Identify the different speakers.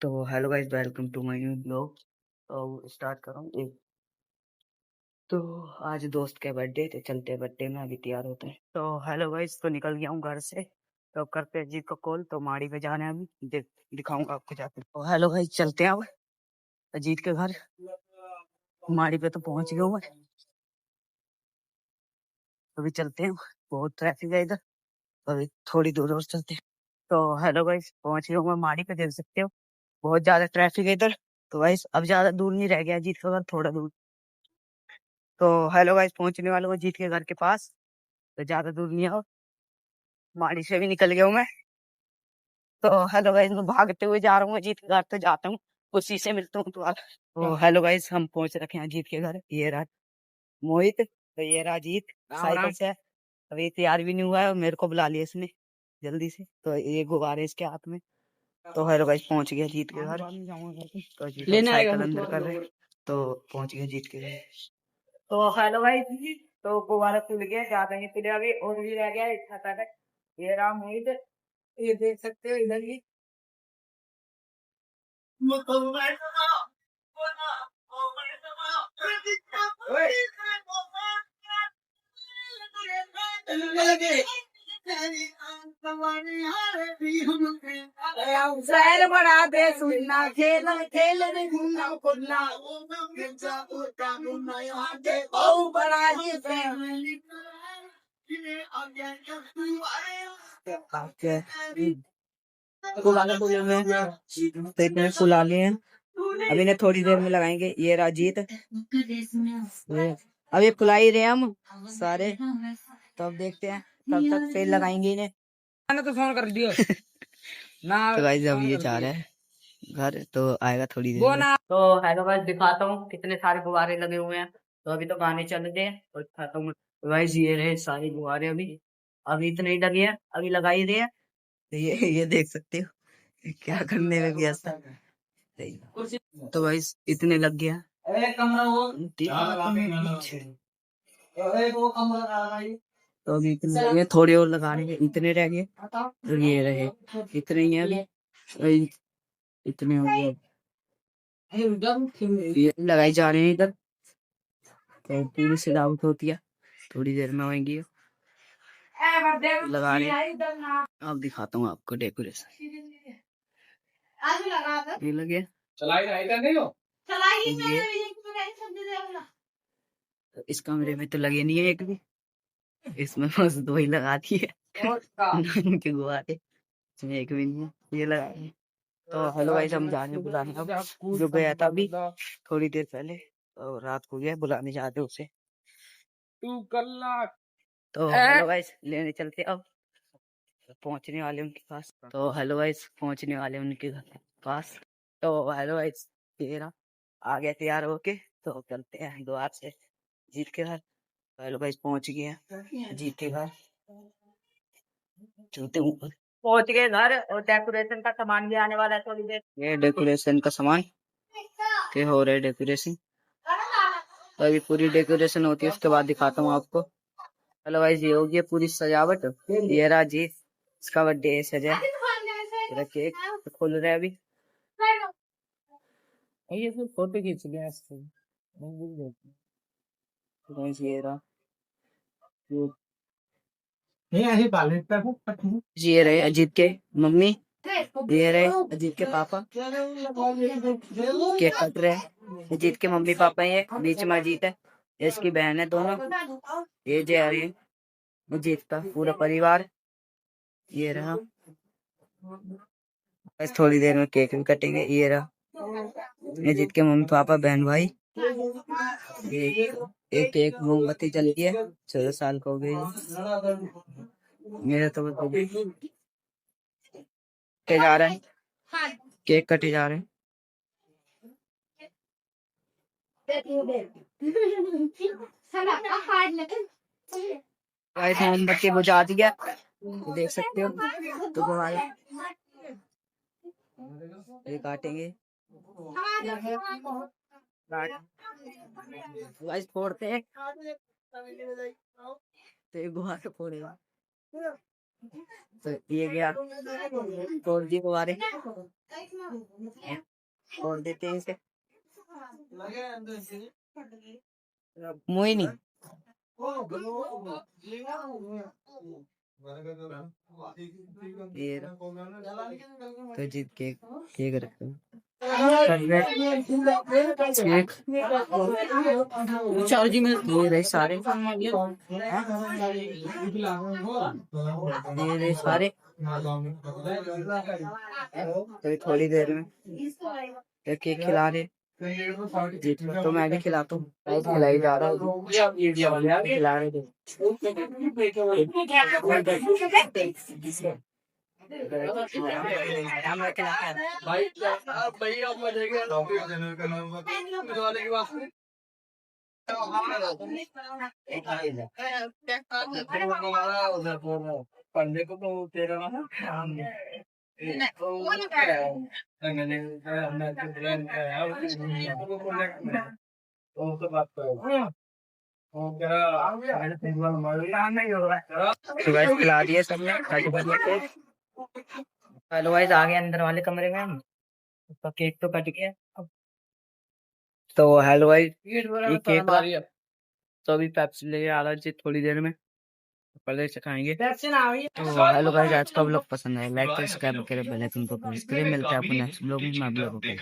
Speaker 1: तो hello guys, welcome to my new blog. तो start कर रहा हूँ एक। तो आज दोस्त के बर्थडे थे, चलते हैं बर्थडे में, अभी तैयार होते हैं। तो हेलो गाइस, तो निकल गया हूँ घर से। तो अब करते हैं अजीत को कॉल, तो माड़ी पे जाना है अभी, दिखाऊंगा आपको जाके। तो हेलो गाइस, चलते हैं अब अजीत के घर। माड़ी पे तो पहुंच गया हूँ मैं, अभी चलते हैं। बहुत ट्रैफिक है इधर, अभी थोड़ी दूर और चलते हैं। तो हेलो गाइस, पहुंच गया हूँ मैं माड़ी पे, देख सकते हो बहुत ज्यादा ट्रैफिक है इधर। तो गाइस अब ज्यादा दूर नहीं रह गया अजीत का घर, थोड़ा दूर। तो हेलो गाइस, पहुंचने वाला हूँ जीत के घर के पास। तो ज्यादा दूर नहीं आओ, माड़ी से भी निकल गया हूँ मैं। तो हेलो गाइस, मैं भागते हुए जा रहा हूँ जीत के घर, तो जाता हूँ उसी से मिलता हूँ दोबारा। तो हेलो गाइस, हम पहुंच रखे हैं जीत के घर। ये रहा मोहित, तो ये रहा जीत साइकिल से। अभी तैयार भी नहीं हुआ है और मेरे को बुला लिया इसने जल्दी से। तो ये गुब्बारे इसके हाथ में। तो हेलो गाइस, पहुंच गया जीत के घर। तो जीत साइकिल अंदर कर रहे, तो पहुंच गया जीत के घर। तो हेलो भाई जी, तो गुब्बारा खुल गया, ज्यादा नहीं खुले अभी, और भी रह गया इतना तक। ये राम मोहित, ये देख सकते हो इधर ही। शहर बड़ा दे सुनना, खेल खेल में घूमना कूदना, बड़ा ही फुला लिए हैं, अभी ने थोड़ी देर में लगाएंगे। ये राजीत, अभी फुला ही रहे हम सारे, तो अब देखते हैं कब तक फेल लगाएंगे इन्हें। तो फोन कर दियो ना। तो गाइस अब ये जा रहा है घर, तो आएगा थोड़ी देर में। तो हेलो गाइस, दिखाता हूँ कितने सारे गुब्बारे लगे हुए हैं। तो अभी तो गाने चल रहे हैं और दिखाता हूँ गाइस, ये रहे सारे गुब्बारे। अभी अभी इतने ही लगे हैं, अभी लगा ही रहे हैं। तो ये देख सकते हो क्या करने में व्यस्त है। तो गाइस इतने लग गया। तो अभी इतने लगे, थोड़े और लगाने के, इतने रह गए। तो ये रहे इतने ही हैं अभी, इतने हो गए। ये लगाई जा रहे हैं इधर, तो पूरी सजावट होती है, थोड़ी देर में होंगी लगा रहे हैं। अब दिखाता हूँ आपको डेकोरेशन। ये लगे इस कमरे में तो लगे नहीं है एक भी, इसमें बस दो ही लगा दी है के गुब्बारे, इसमें एक भी नहीं है, ये लगा है। तो हेलो भाई, हम जाने बुलाने अब, जो गया था अभी थोड़ी देर पहले, तो रात को गया बुलाने जाते उसे। तो हेलो गाइस, लेने चलते अब, पहुंचने वाले उनके पास। तो हेलो गाइस, पहुंचने वाले उनके पास। तो हेलो गाइस, तेरा आ गया तैयार होके, तो चलते हैं द्वार से जीत के घर। हेलो गाइस, पहुंच गए हैं जीत के घर, चलते हैं ऊपर। पहुंच गए घर, और डेकोरेशन का सामान भी आने वाला है थोड़ी देर। ये डेकोरेशन का सामान के हो रहे डेकोरेशन, तो अभी पूरी डेकोरेशन होती है उसके बाद दिखाता हूँ आपको। हेलो गाइस, ये होगी पूरी सजावट। ये रहा जी, इसका बर्थडे सजा, तेरा केक तो खोल रहा है अभी। ये सब फोटो खींच लिया इससे। ये रहा, ये रहे अजीत के मम्मी, ये रहे अजीत के पापा, केक कट रहे हैं अजीत के मम्मी पापा। ये बीच में अजीत है, इसकी बहन है दोनों, ये जे आ रही है अजीत का पूरा परिवार। ये रहा, बस थोड़ी देर में केक भी कटेंगे। ये रहा अजीत के मम्मी पापा बहन भाई। एक एक मोमबत्ती जल गई है, 14 साल को हो गई मेरा। तो कटे जा रहे हैं, केक कटे जा रहे हैं। मोमबत्ती बुझा दिया, देख सकते हो। तो हमारे ये काटेंगे, गाइस फोड़ते हैं, तो एक गुब्बारा फोड़ेगा। तो ये गया 4G हमारे और देते हैं इसे मोहिनी ये तो जीत केक रखते हैं चार जी में ये रहे सारे तो थोड़ी देर में केक खिला रहे तो मैं भी खिलाता हूँ खिलाई जा रहा हूँ खिला रहे पंडे को तो तेरा बात खिला दिए सबने। हेलो गाइस आ गए अंदर वाले कमरे में हम। उसका केक तो कट गया अब। तो हेलो गाइस ये केक तो अभी पेप्सी लेके आ रहा है थोड़ी देर में पहले से खाएंगे। तो हेलो गाइस आज का व्लॉग पसंद आया लाइक सब्सक्राइब करें पहले तुमको मिलते हैं आपको नेक्स्ट व्लॉग में।